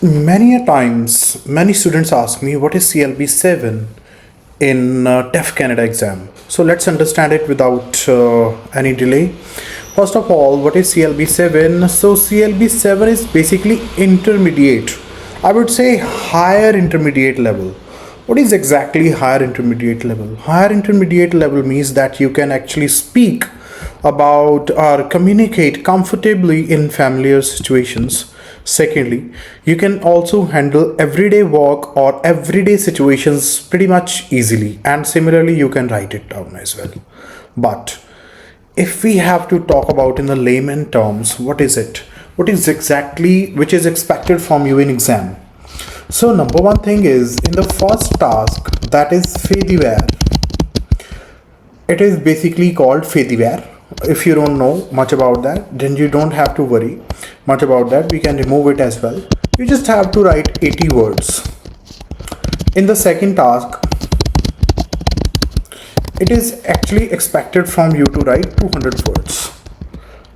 Many a times, many students ask me what is CLB 7 in TEF Canada exam. So let's understand it without any delay. First of all, what is CLB 7? So CLB 7 is basically intermediate. I would say higher intermediate level. What is exactly higher intermediate level? Higher intermediate level means that you can actually speak about or communicate comfortably in familiar situations. Secondly, you can also handle everyday work or everyday situations pretty much easily, and similarly you can write it down as well. But if we have to talk about in the layman terms, what is it? What is exactly which is expected from you in exam? So number one thing is in the first task, that is Fediware. It is basically called Fediware. If you don't know much about that, then you don't have to worry much about that. We can remove it as well. You just have to write 80 words. In the second task, it is actually expected from you to write 200 words.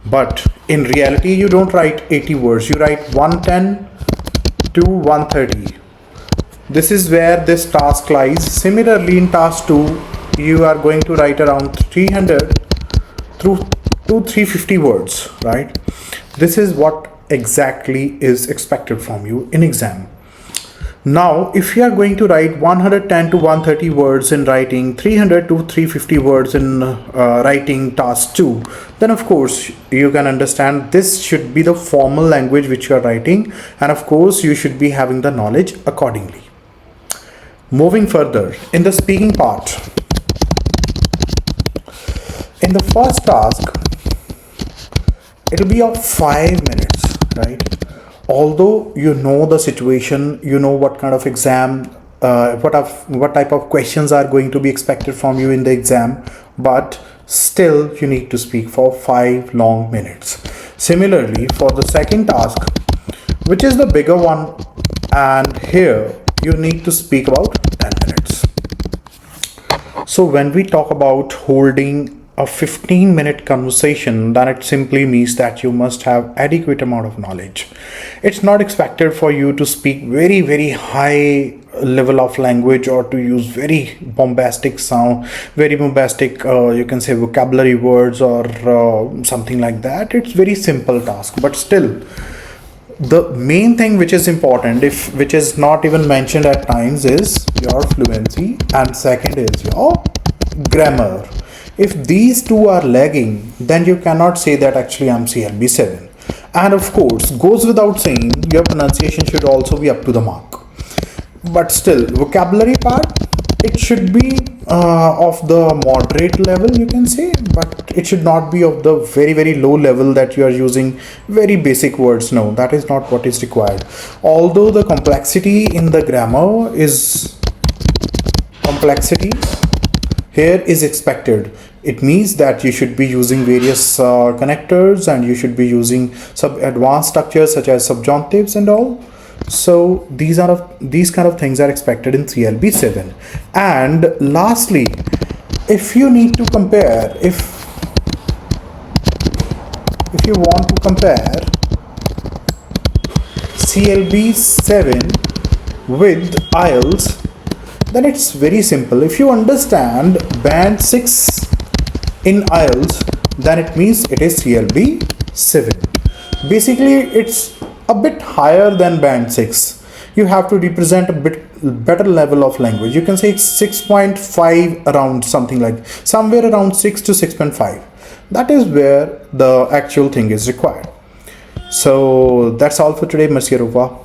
But in reality, you don't write 80 words. You write 110 to 130. This is where this task lies. Similarly, in task 2, you are going to write around 300 through to 350 words, right? This is what exactly is expected from you in exam. Now, if you are going to write 110 to 130 words in writing, 300 to 350 words in writing task 2, then of course you can understand this should be the formal language which you are writing, and of course you should be having the knowledge accordingly. Moving further, in the speaking part, in the first task, it will be of 5 minutes, right? Although you know the situation, you know what kind of exam, what type of questions are going to be expected from you in the exam, but still you need to speak for 5 long minutes. Similarly, for the second task, which is the bigger one, and here you need to speak about 10 minutes. So when we talk about holding a 15-minute conversation, then it simply means that you must have adequate amount of knowledge. It's not expected for you to speak very high level of language or to use very bombastic sound, very bombastic you can say vocabulary words or something like that. It's very simple task, but still the main thing which is important, which is not even mentioned at times, is your fluency, and second is your grammar. If these two are lagging, then you cannot say that actually I'm CLB 7. And of course, goes without saying, your pronunciation should also be up to the mark. But still, vocabulary part, it should be of the moderate level, you can say, but it should not be of the very low level that you are using very basic words. No, that is not what is required. Although the complexity in the grammar is here is expected. It means that you should be using various connectors, and you should be using some advanced structures such as subjunctives and all. So these kind of things are expected in CLB 7. And lastly, if you need to compare, if you want to compare CLB 7 with IELTS, then it's very simple. If you understand band 6 in IELTS, then it means it is CLB 7. Basically, it's a bit higher than band 6. You have to represent a bit better level of language. You can say it's 6.5, around something like somewhere around 6 to 6.5. That is where the actual thing is required. So that's all for today. Merci, au revoir.